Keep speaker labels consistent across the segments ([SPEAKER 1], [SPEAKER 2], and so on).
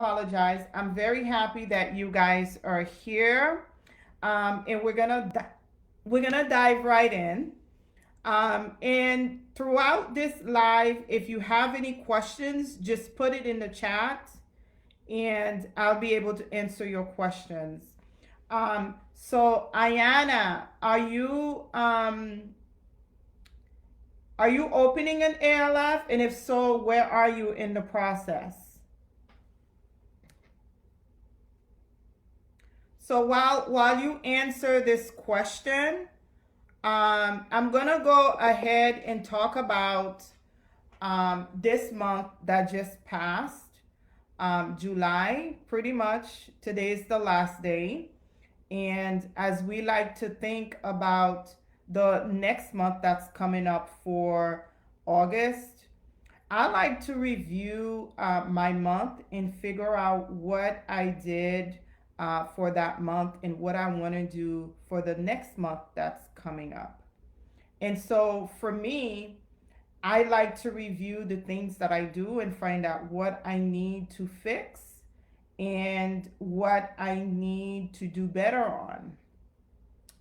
[SPEAKER 1] apologize. I'm very happy that you guys are here, and we're gonna dive right in. And throughout this live, if you have any questions, just put it in the chat, and I'll be able to answer your questions. So Ayana, are you opening an ALF? And if so, where are you in the process? So while you answer this question, I'm gonna go ahead and talk about this month that just passed, July. Pretty much today's the last day, and as we like to think about the next month that's coming up for August, I like to review my month and figure out what I did for that month and what I want to do for the next month that's coming up. And so for me, I like to review the things that I do and find out what I need to fix and what I need to do better on.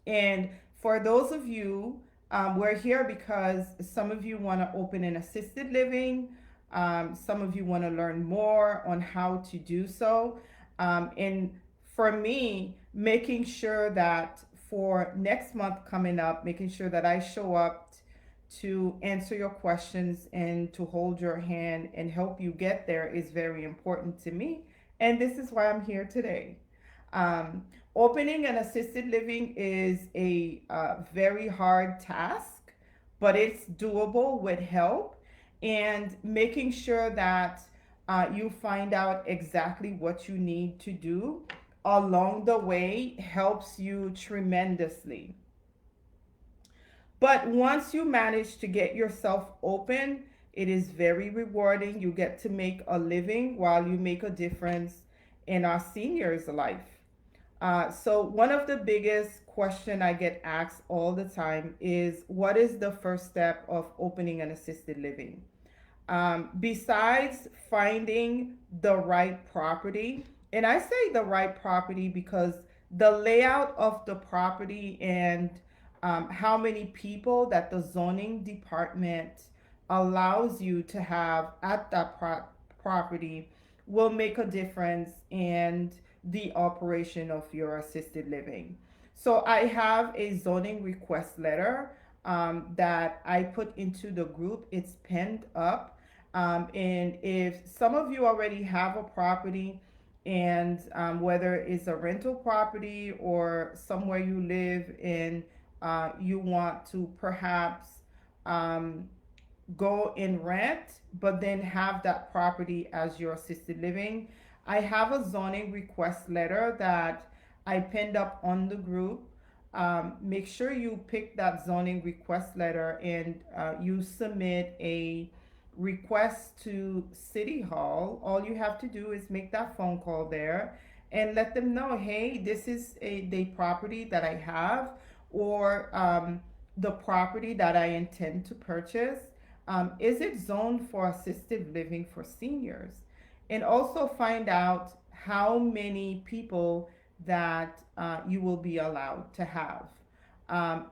[SPEAKER 1] And for those of you, we're here because some of you want to open an assisted living. Some of you want to learn more on how to do so. And for me, making sure that for next month coming up, making sure that I show up to answer your questions and to hold your hand and help you get there is very important to me. And this is why I'm here today. Um, Opening an assisted living is a very hard task, but it's doable with help and making sure that you find out exactly what you need to do along the way helps you tremendously. But once you manage to get yourself open, it is very rewarding. You get to make a living while you make a difference in our seniors' life. So one of the biggest question I get asked all the time is, what is the first step of opening an assisted living? Besides finding the right property, and I say the right property because the layout of the property and how many people that the zoning department allows you to have at that property will make a difference in the operation of your assisted living. So I have a zoning request letter that I put into the group. It's pinned up. And if some of you already have a property, and whether it's a rental property or somewhere you live in, you want to perhaps um, go and rent, but then have that property as your assisted living. I have a zoning request letter that I pinned up on the group. Make sure you pick that zoning request letter and you submit a request to City Hall. All you have to do is make that phone call there and let them know, hey, this is the property that I have, or the property that I intend to purchase. Is it zoned for assisted living for seniors? And also find out how many people that you will be allowed to have.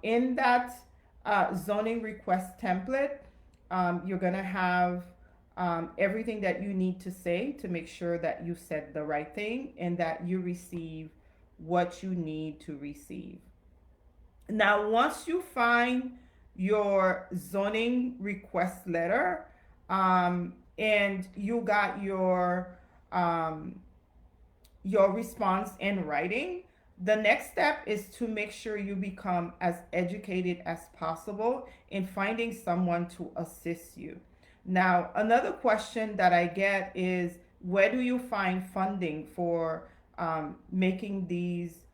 [SPEAKER 1] In that zoning request template, you're going to have everything that you need to say to make sure that you said the right thing and that you receive what you need to receive. Now, once you find your zoning request letter, and you got your response in writing, the next step is to make sure you become as educated as possible in finding someone to assist you. Now, another question that I get is, where do you find funding for making these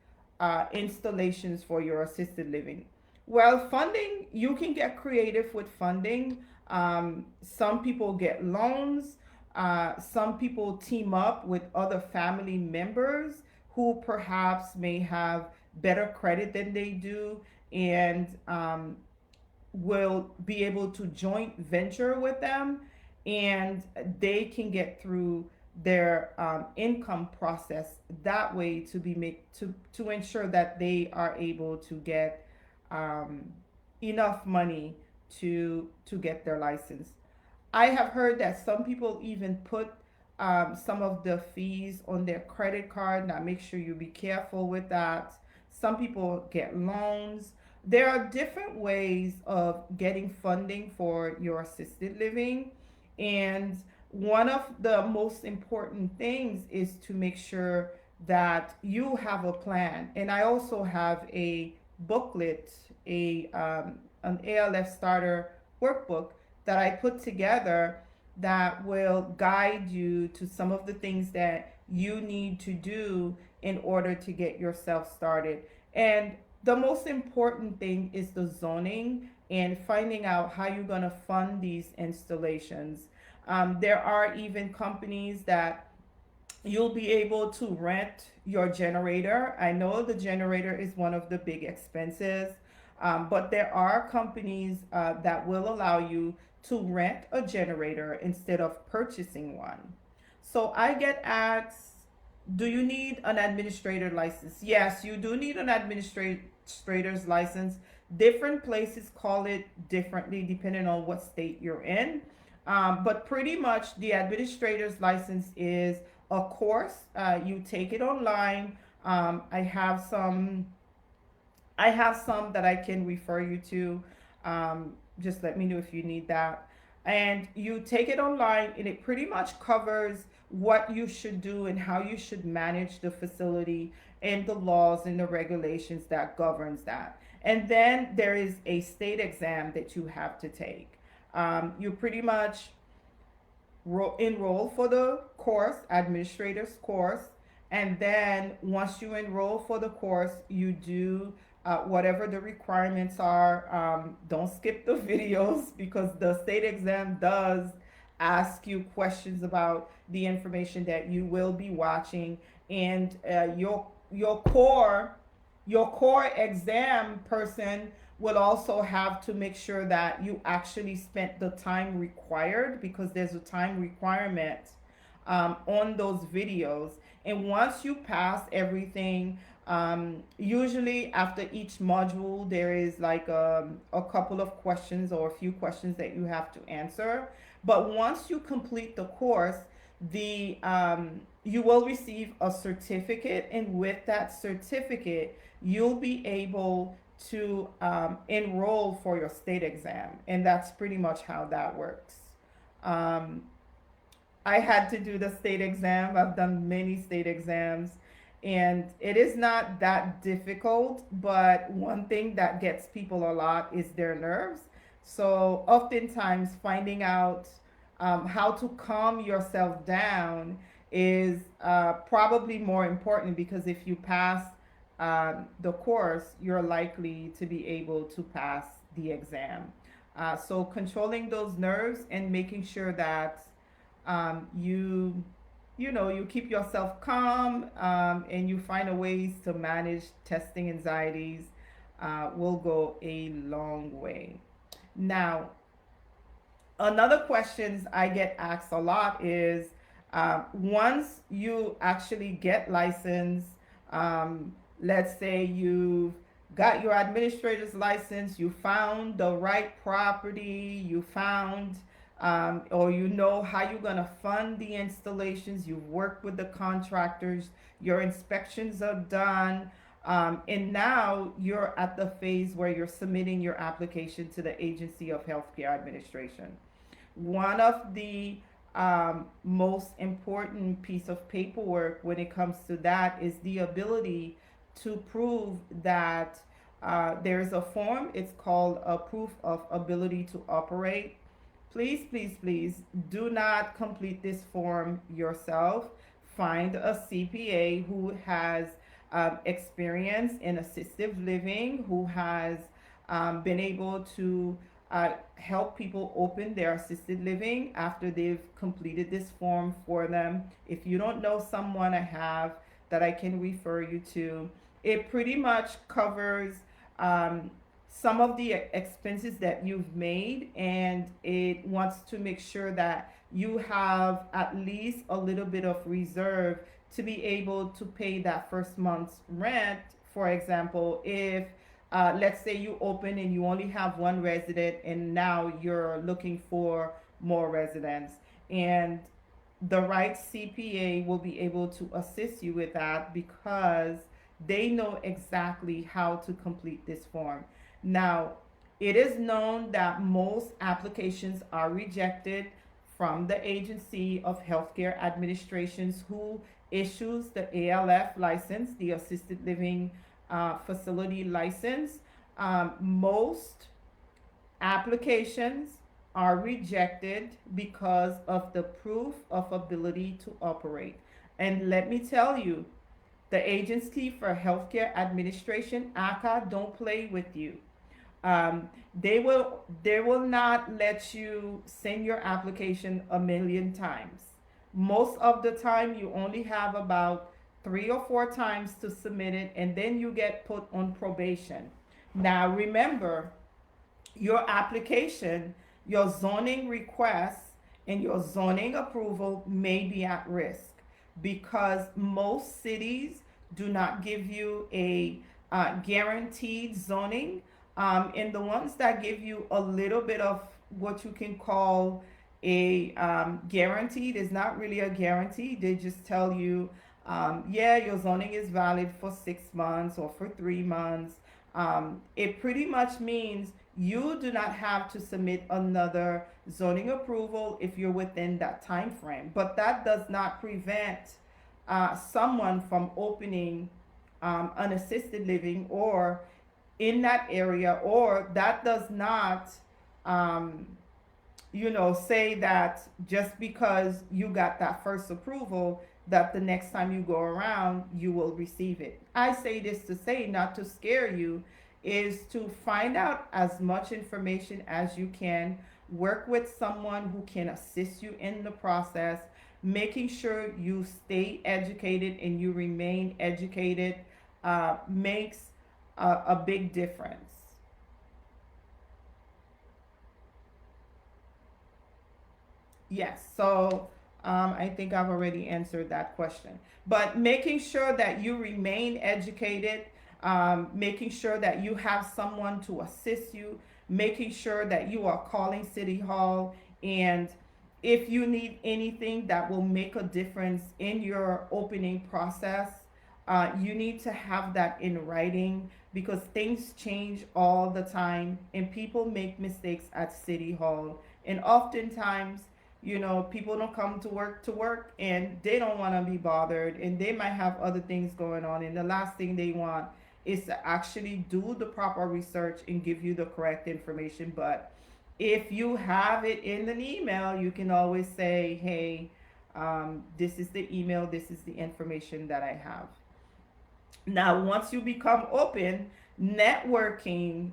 [SPEAKER 1] installations for your assisted living? Well, funding, you can get creative with funding. Some people get loans. Some people team up with other family members who perhaps may have better credit than they do, and will be able to joint venture with them, and they can get through their income process that way to be make to ensure that they are able to get um, enough money to get their license. I have heard that some people even put some of the fees on their credit card. Now, make sure you be careful with that. Some people get loans. There are different ways of getting funding for your assisted living. And one of the most important things is to make sure that you have a plan. And I also have a booklet, an ALF starter workbook that I put together that will guide you to some of the things that you need to do in order to get yourself started. And the most important thing is the zoning and finding out how you're going to fund these installations. There are even companies that you'll be able to rent your generator. I know the generator is one of the big expenses, but there are companies that will allow you to rent a generator instead of purchasing one. So I get asked, do you need an administrator license? Yes, you do need an administrator's license. Different places call it differently depending on what state you're in. But pretty much the administrator's license is a course. You take it online. I have some that I can refer you to. Just let me know if you need that. And you take it online, and it pretty much covers what you should do and how you should manage the facility and the laws and the regulations that governs that. And then there is a state exam that you have to take. You pretty much enroll for the course, administrator's course, and then once you enroll for the course, you do whatever the requirements are. Don't skip the videos because the state exam does ask you questions about the information that you will be watching, and your core exam person will also have to make sure that you actually spent the time required, because there's a time requirement on those videos. And once you pass everything, usually after each module, there is like a couple of questions or a few questions that you have to answer. But once you complete the course, you will receive a certificate, and with that certificate, you'll be able to enroll for your state exam, and that's pretty much how that works. Um, I had to do the state exam. I've done many state exams, and it is not that difficult. But one thing that gets people a lot is their nerves. So, oftentimes, finding out how to calm yourself down is probably more important, because if you pass the course, you're likely to be able to pass the exam. So, controlling those nerves and making sure that you keep yourself calm, and you find a ways to manage testing anxieties will go a long way. Now, another questions I get asked a lot is, once you actually get licensed, let's say you've got your administrator's license, you found the right property, you found or you know how you're going to fund the installations, you've worked with the contractors, your inspections are done, and now you're at the phase where you're submitting your application to the Agency of Healthcare Administration. One of the most important piece of paperwork when it comes to that is the ability to prove that there's a form. It's called a proof of ability to operate. Please, please, please do not complete this form yourself. Find a CPA who has experience in assistive living, who has been able to help people open their assisted living after they've completed this form for them. If you don't know someone, I have that I can refer you to. It pretty much covers some of the expenses that you've made, and it wants to make sure that you have at least a little bit of reserve to be able to pay that first month's rent. For example, if let's say you open and you only have one resident and now you're looking for more residents, and the right CPA will be able to assist you with that because they know exactly how to complete this form. Now, it is known that most applications are rejected from the Agency of Healthcare Administrations, who issues the ALF license, the assisted living facility license. Most applications are rejected because of the proof of ability to operate. And let me tell you, the Agency for Healthcare Administration, ACA, don't play with you. They will not let you send your application a million times. Most of the time, you only have about 3 or 4 times to submit it, and then you get put on probation. Now, remember, your application, your zoning request, and your zoning approval may be at risk because most cities do not give you a guaranteed zoning. And the ones that give you a little bit of what you can call a guaranteed is not really a guarantee. They just tell you, yeah, your zoning is valid for 6 months or for 3 months. It pretty much means you do not have to submit another zoning approval if you're within that time frame. But that does not prevent someone from opening an assisted living or in that area, or that does not um, say that just because you got that first approval, that the next time you go around, you will receive it. I say this to say, not to scare you, is to find out as much information as you can, work with someone who can assist you in the process, making sure you stay educated and you remain educated makes a big difference. Yes, so I think I've already answered that question. But making sure that you remain educated, making sure that you have someone to assist you, making sure that you are calling City Hall, and if you need anything that will make a difference in your opening process, you need to have that in writing because things change all the time and people make mistakes at City Hall. And oftentimes, people don't come to work and they don't want to be bothered and they might have other things going on. And the last thing they want is to actually do the proper research and give you the correct information. But if you have it in an email, you can always say, hey, this is the email, this is the information that I have. Now, once you become open, networking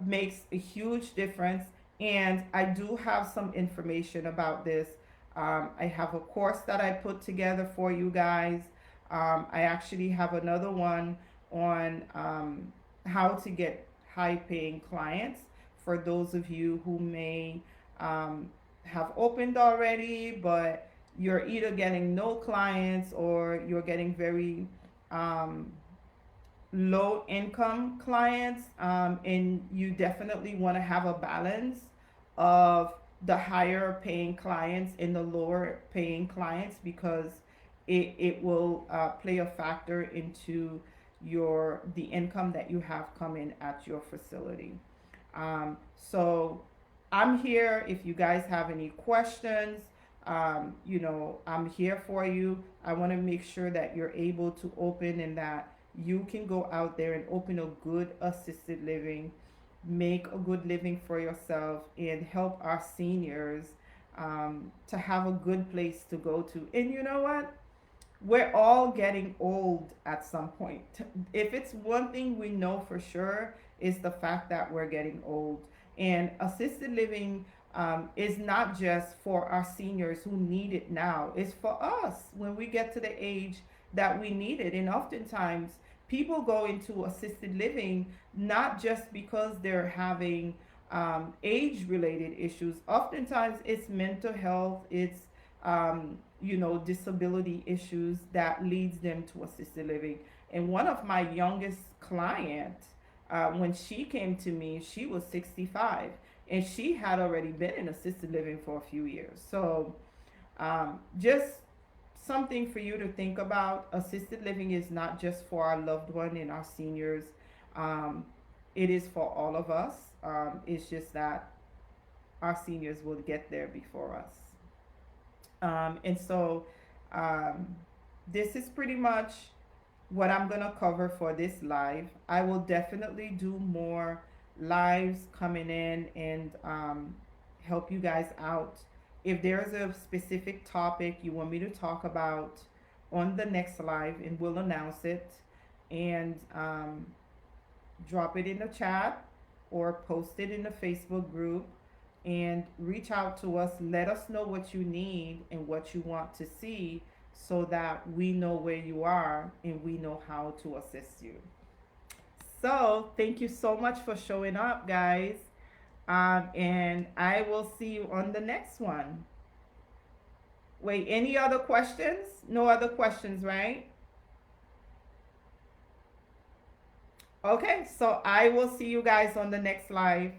[SPEAKER 1] makes a huge difference. And I do have some information about this. I have a course that I put together for you guys. I actually have another one on how to get high paying clients for those of you who may have opened already, but you're either getting no clients or you're getting very um, low income clients, and you definitely want to have a balance of the higher paying clients and the lower paying clients because it will play a factor into the income that you have coming at your facility. So I'm here if you guys have any questions. I'm here for you. I want to make sure that you're able to open and that you can go out there and open a good assisted living, make a good living for yourself, and help our seniors to have a good place to go to. And you know what? We're all getting old at some point. If it's one thing we know for sure, is the fact that we're getting old. And assisted living is not just for our seniors who need it now, it's for us when we get to the age that we need it. And oftentimes, people go into assisted living not just because they're having age related issues. Oftentimes it's mental health, it's disability issues that leads them to assisted living. And one of my youngest client, when she came to me, she was 65 and she had already been in assisted living for a few years. So just something for you to think about. Assisted living is not just for our loved one and our seniors. Um, it is for all of us. It's just that our seniors will get there before us. And so um, this is pretty much what I'm going to cover for this live. I will definitely do more lives coming in and help you guys out. If there's a specific topic you want me to talk about on the next live, and we'll announce it and drop it in the chat or post it in the Facebook group and reach out to us. Let us know what you need and what you want to see so that we know where you are and we know how to assist you. So, thank you so much for showing up, guys. And I will see you on the next one. Wait, any other questions? No other questions, right? Okay, so I will see you guys on the next live.